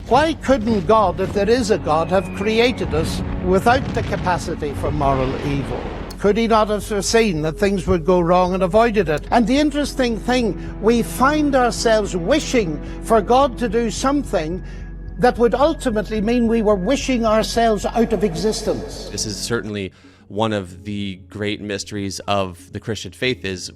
Why couldn't God, if there is a God, have created us without the capacity for moral evil? Could he not have foreseen that things would go wrong and avoided it? And the interesting thing, we find ourselves wishing for God to do something that would ultimately mean we were wishing ourselves out of existence. This is certainly one of the great mysteries of the Christian faith is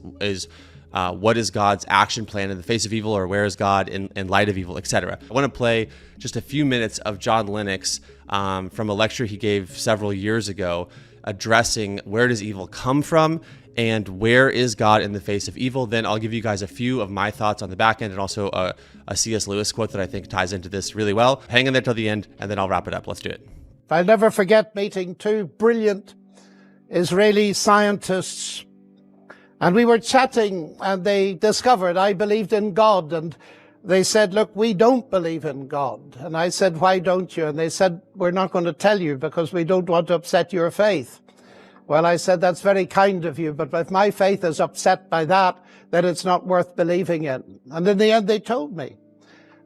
what is God's action plan in the face of evil, or where is God in light of evil, etc. I want to play just a few minutes of John Lennox from a lecture he gave several years ago, addressing where does evil come from and where is God in the face of evil. Then I'll give you guys a few of my thoughts on the back end, and also a C.S. Lewis quote that I think ties into this really well. Hang in there till the end, and then I'll wrap it up. Let's do it. I'll never forget meeting two brilliant Israeli scientists, and we were chatting, and they discovered I believed in God, and they said, look, we don't believe in God. And I said, why don't you? And they said, we're not going to tell you because we don't want to upset your faith. Well, I said, that's very kind of you, but if my faith is upset by that, then it's not worth believing in. And in the end, they told me.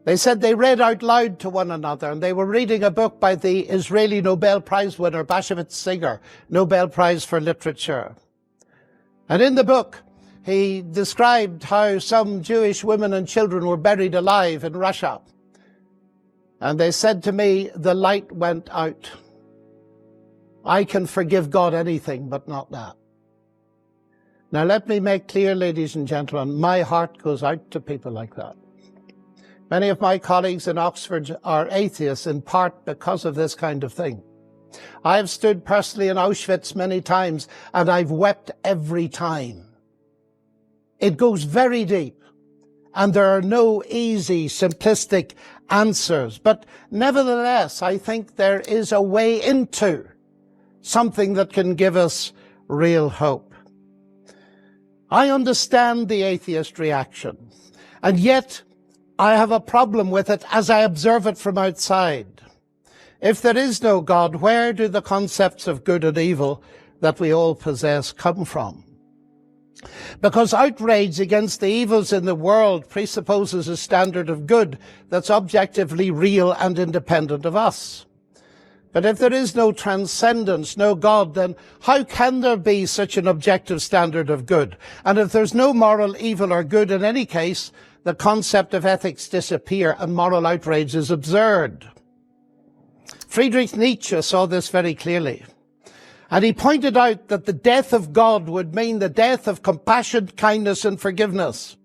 They said they read out loud to one another, and they were reading a book by the Israeli Nobel Prize winner, Bashevis Singer, Nobel Prize for Literature. And in the book, he described how some Jewish women and children were buried alive in Russia. And they said to me, the light went out. I can forgive God anything, but not that. Now let me make clear, ladies and gentlemen, my heart goes out to people like that. Many of my colleagues in Oxford are atheists, in part because of this kind of thing. I have stood personally in Auschwitz many times, and I've wept every time. It goes very deep, and there are no easy, simplistic answers. But nevertheless, I think there is a way into something that can give us real hope. I understand the atheist reaction, and yet I have a problem with it as I observe it from outside. If there is no God, where do the concepts of good and evil that we all possess come from? Because outrage against the evils in the world presupposes a standard of good that's objectively real and independent of us. But if there is no transcendence, no God, then how can there be such an objective standard of good? And if there's no moral evil or good in any case, the concept of ethics disappear and moral outrage is absurd. Friedrich Nietzsche saw this very clearly. And he pointed out that the death of God would mean the death of compassion, kindness, and forgiveness.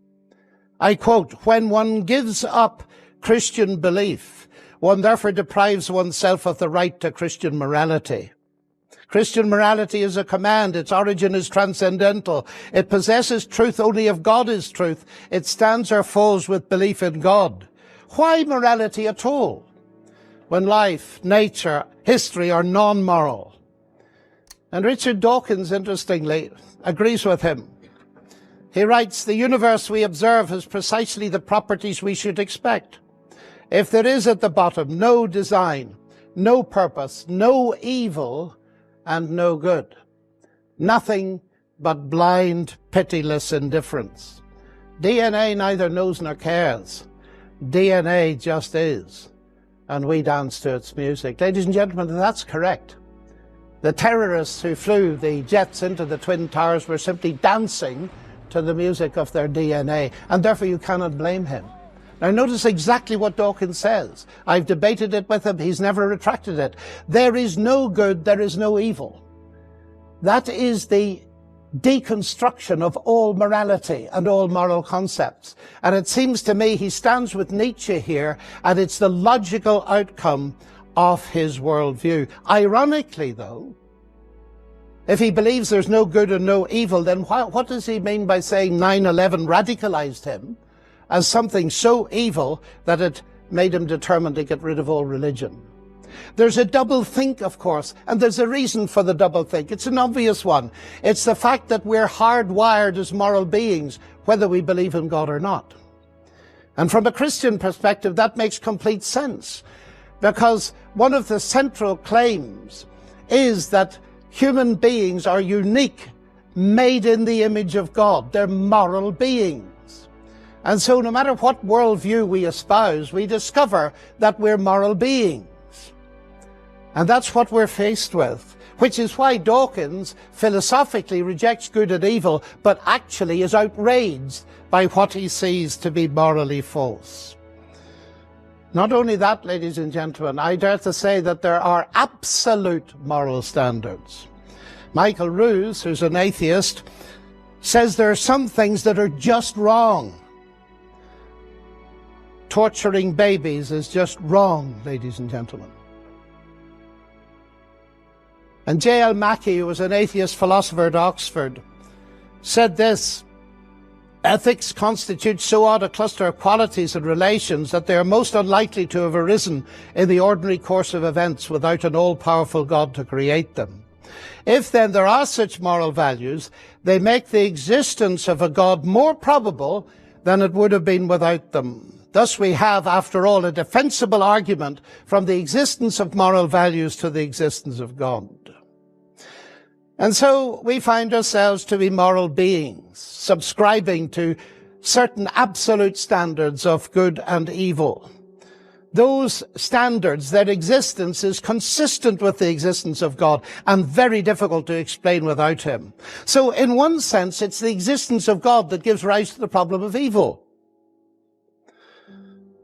I quote, when one gives up Christian belief, one therefore deprives oneself of the right to Christian morality. Christian morality is a command. Its origin is transcendental. It possesses truth only if God is truth. It stands or falls with belief in God. Why morality at all, when life, nature, history are non-moral? And Richard Dawkins, interestingly, agrees with him. He writes, the universe we observe has precisely the properties we should expect. If there is at the bottom no design, no purpose, no evil, and no good, nothing but blind, pitiless indifference. DNA neither knows nor cares. DNA just is, and we dance to its music. Ladies and gentlemen, that's correct. The terrorists who flew the jets into the Twin Towers were simply dancing to the music of their DNA, and therefore you cannot blame him. Now notice exactly what Dawkins says. I've debated it with him. He's never retracted it. There is no good, there is no evil. That is the deconstruction of all morality and all moral concepts. And it seems to me he stands with Nietzsche here, and it's the logical outcome of his worldview. Ironically, though, if he believes there's no good and no evil, then what does he mean by saying 9/11 radicalized him as something so evil that it made him determined to get rid of all religion? There's a double think, of course, and there's a reason for the double think. It's an obvious one. It's the fact that we're hardwired as moral beings, whether we believe in God or not. And from a Christian perspective, that makes complete sense, because one of the central claims is that human beings are unique, made in the image of God. They're moral beings. And so no matter what worldview we espouse, we discover that we're moral beings. And that's what we're faced with, which is why Dawkins philosophically rejects good and evil, but actually is outraged by what he sees to be morally false. Not only that, ladies and gentlemen, I dare to say that there are absolute moral standards. Michael Ruse, who's an atheist, says there are some things that are just wrong. Torturing babies is just wrong, ladies and gentlemen. And J.L. Mackie, who was an atheist philosopher at Oxford, said this: ethics constitutes so odd a cluster of qualities and relations that they are most unlikely to have arisen in the ordinary course of events without an all-powerful God to create them. If then there are such moral values, they make the existence of a God more probable than it would have been without them. Thus we have, after all, a defensible argument from the existence of moral values to the existence of God. And so we find ourselves to be moral beings, subscribing to certain absolute standards of good and evil. Those standards, their existence is consistent with the existence of God and very difficult to explain without him. So in one sense, it's the existence of God that gives rise to the problem of evil.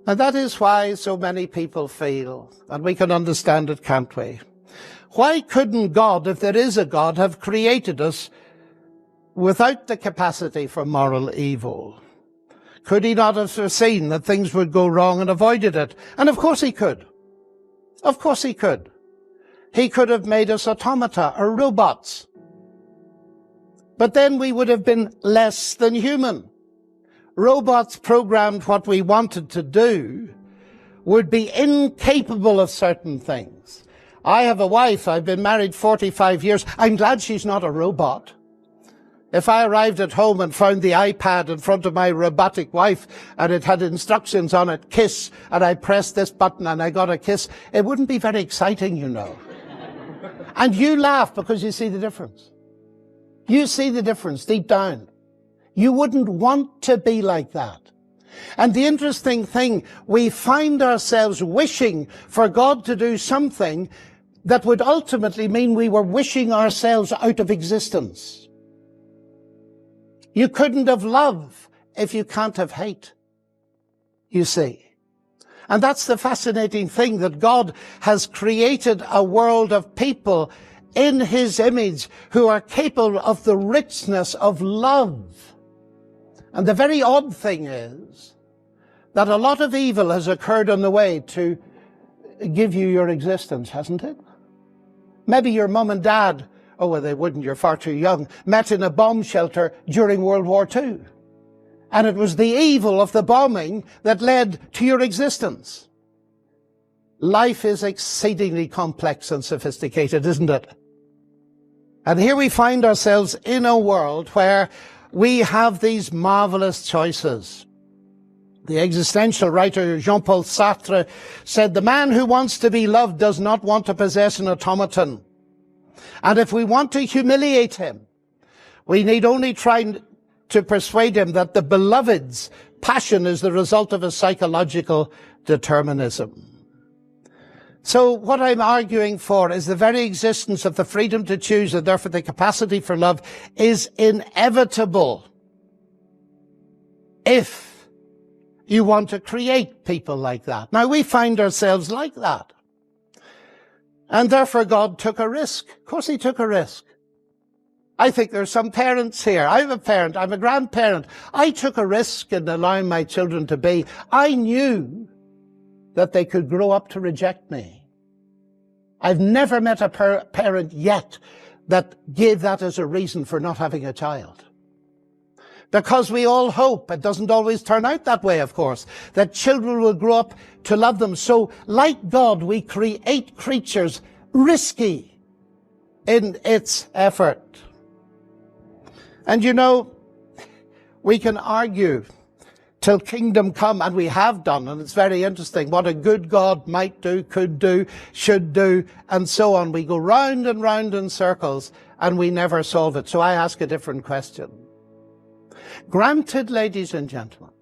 And that is why so many people feel, and we can understand it, can't we? Why couldn't God, if there is a God, have created us without the capacity for moral evil? Could he not have foreseen that things would go wrong and avoided it? And of course he could. Of course he could. He could have made us automata or robots. But then we would have been less than human. Robots programmed what we wanted to do would be incapable of certain things. I have a wife. I've been married 45 years. I'm glad she's not a robot. If I arrived at home and found the iPad in front of my robotic wife and it had instructions on it, kiss, and I pressed this button and I got a kiss, it wouldn't be very exciting, you know. And you laugh because you see the difference. You see the difference deep down. You wouldn't want to be like that. And the interesting thing, we find ourselves wishing for God to do something that would ultimately mean we were wishing ourselves out of existence. You couldn't have love if you can't have hate, you see. And that's the fascinating thing, that God has created a world of people in his image who are capable of the richness of love. And the very odd thing is that a lot of evil has occurred on the way to give you your existence, hasn't it? Maybe your mum and dad, oh, well, they wouldn't, you're far too young, met in a bomb shelter during World War II. And it was the evil of the bombing that led to your existence. Life is exceedingly complex and sophisticated, isn't it? And here we find ourselves in a world where we have these marvelous choices. The existential writer Jean-Paul Sartre said, "The man who wants to be loved does not want to possess an automaton. And if we want to humiliate him, we need only try to persuade him that the beloved's passion is the result of a psychological determinism." So what I'm arguing for is the very existence of the freedom to choose, and therefore the capacity for love, is inevitable if you want to create people like that. Now, we find ourselves like that. And therefore God took a risk. Of course he took a risk. I think there's some parents here. I'm a parent. I'm a grandparent. I took a risk in allowing my children to be. I knew that they could grow up to reject me. I've never met a parent yet that gave that as a reason for not having a child. Because we all hope, it doesn't always turn out that way, of course, that children will grow up to love them. So, like God, we create creatures risky in its effort. And you know, we can argue till kingdom come, and we have done, and it's very interesting what a good God might do, could do, should do, and so on. We go round and round in circles, and we never solve it. So I ask a different question. Granted, ladies and gentlemen,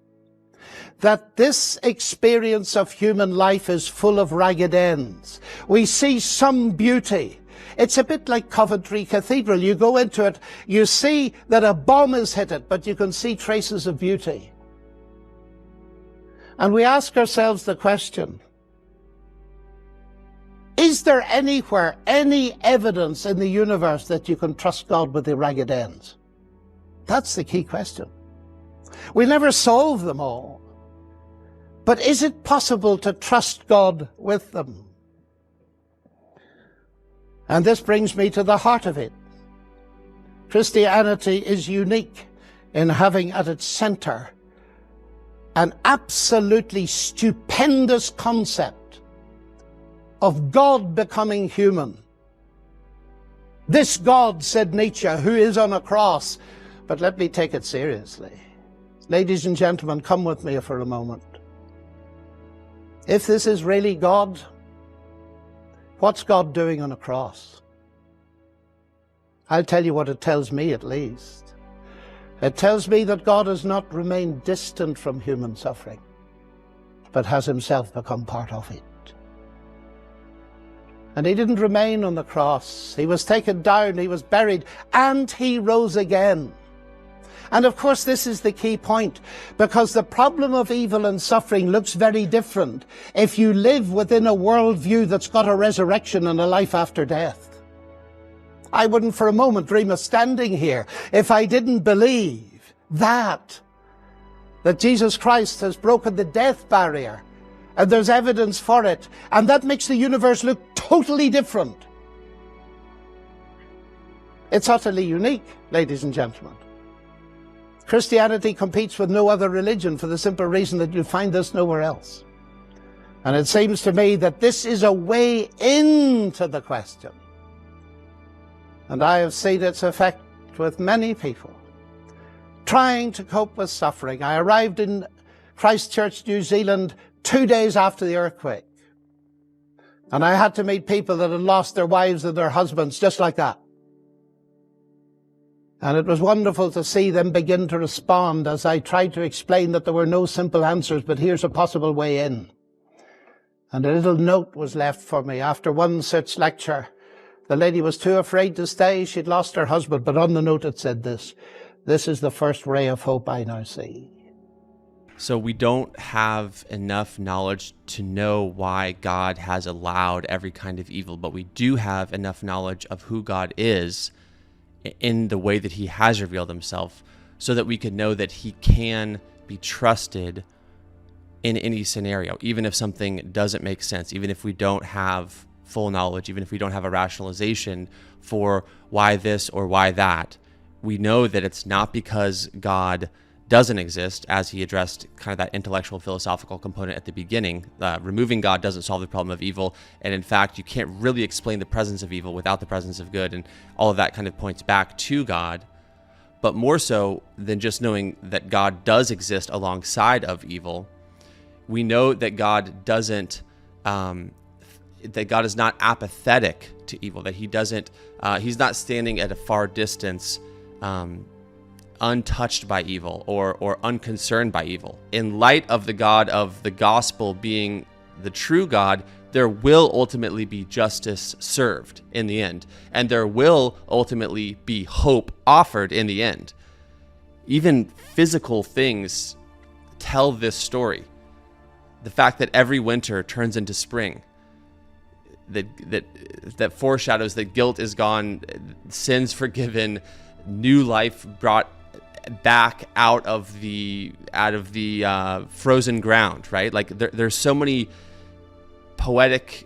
that this experience of human life is full of ragged ends. We see some beauty. It's a bit like Coventry Cathedral. You go into it, you see that a bomb has hit it, but you can see traces of beauty. And we ask ourselves the question, is there anywhere any evidence in the universe that you can trust God with the ragged ends? That's the key question. We'll never solve them all. But is it possible to trust God with them? And this brings me to the heart of it. Christianity is unique in having at its center an absolutely stupendous concept of God becoming human. This God, said Nietzsche, who is on a cross. But let me take it seriously. Ladies and gentlemen, come with me for a moment. If this is really God, what's God doing on a cross? I'll tell you what it tells me, at least. It tells me that God has not remained distant from human suffering, but has himself become part of it. And he didn't remain on the cross. He was taken down, he was buried, and he rose again. And of course, this is the key point, because the problem of evil and suffering looks very different if you live within a worldview that's got a resurrection and a life after death. I wouldn't for a moment dream of standing here if I didn't believe that Jesus Christ has broken the death barrier, and there's evidence for it, and that makes the universe look totally different. It's utterly unique, ladies and gentlemen. Christianity competes with no other religion for the simple reason that you'll find this nowhere else. And it seems to me that this is a way into the question. And I have seen its effect with many people trying to cope with suffering. I arrived in Christchurch, New Zealand, 2 days after the earthquake. And I had to meet people that had lost their wives and their husbands just like that. And it was wonderful to see them begin to respond as I tried to explain that there were no simple answers, but here's a possible way in. And a little note was left for me after one such lecture. The lady was too afraid to stay. She'd lost her husband, but on the note it said this: "This is the first ray of hope I now see." So we don't have enough knowledge to know why God has allowed every kind of evil, but we do have enough knowledge of who God is in the way that he has revealed himself, so that we can know that he can be trusted in any scenario, even if something doesn't make sense, even if we don't have full knowledge, even if we don't have a rationalization for why this or why that. We know that it's not because God doesn't exist, as he addressed kind of that intellectual philosophical component at the beginning. Removing God doesn't solve the problem of evil, and in fact, you can't really explain the presence of evil without the presence of good, and all of that kind of points back to God. But more so than just knowing that God does exist alongside of evil, we know that God doesn't, that God is not apathetic to evil, that he doesn't, he's not standing at a far distance, untouched by evil or unconcerned by evil. In light of the God of the gospel being the true God, there will ultimately be justice served in the end, and there will ultimately be hope offered in the end. Even physical things tell this story. The fact that every winter turns into spring, that foreshadows that guilt is gone, sins forgiven, new life brought back out of the frozen ground, right? Like there's so many poetic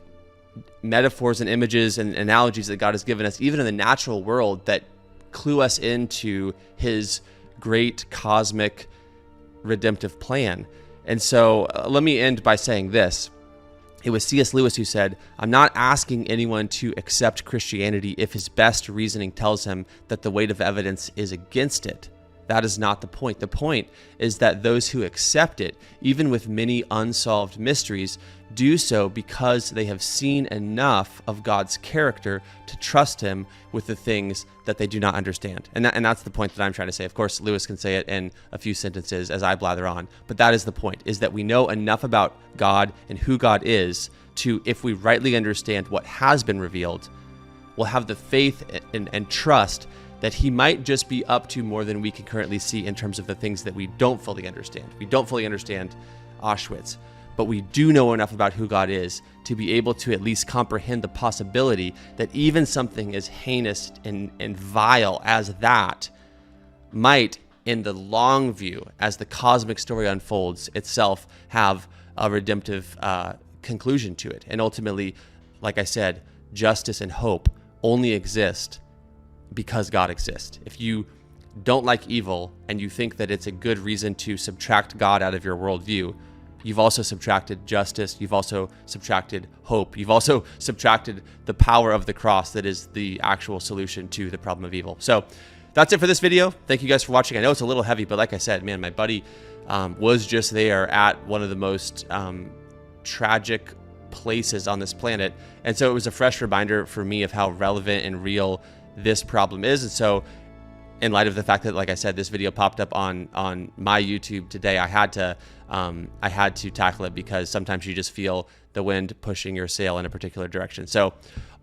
metaphors and images and analogies that God has given us, even in the natural world, that clue us into his great cosmic redemptive plan. And so let me end by saying this. It was C.S. Lewis who said, "I'm not asking anyone to accept Christianity if his best reasoning tells him that the weight of evidence is against it. That is not the point. The point is that those who accept it, even with many unsolved mysteries, do so because they have seen enough of God's character to trust him with the things that they do not understand. And that's the point that I'm trying to say. Of course, Lewis can say it in a few sentences as I blather on, but that is the point, is that we know enough about God and who God is to, if we rightly understand what has been revealed, we'll have the faith and trust that he might just be up to more than we can currently see in terms of the things that we don't fully understand. We don't fully understand Auschwitz, but we do know enough about who God is to be able to at least comprehend the possibility that even something as heinous and vile as that might, in the long view, as the cosmic story unfolds itself, have a redemptive conclusion to it. And ultimately, like I said, justice and hope only exist because God exists. If you don't like evil and you think that it's a good reason to subtract God out of your worldview, you've also subtracted justice. You've also subtracted hope. You've also subtracted the power of the cross that is the actual solution to the problem of evil. So that's it for this video. Thank you guys for watching. I know it's a little heavy, but like I said, man, my buddy was just there at one of the most tragic places on this planet. And so it was a fresh reminder for me of how relevant and real this problem is. And so in light of the fact that, like I said, this video popped up on my YouTube today, I had to tackle it, because sometimes you just feel the wind pushing your sail in a particular direction. So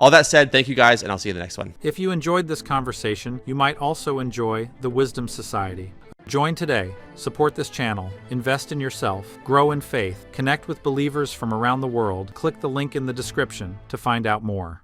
all that said, thank you guys, and I'll see you in the next one. If you enjoyed this conversation, you might also enjoy the Wisdom Society. Join today, support this channel, invest in yourself, grow in faith, connect with believers from around the world. Click the link in the description to find out more.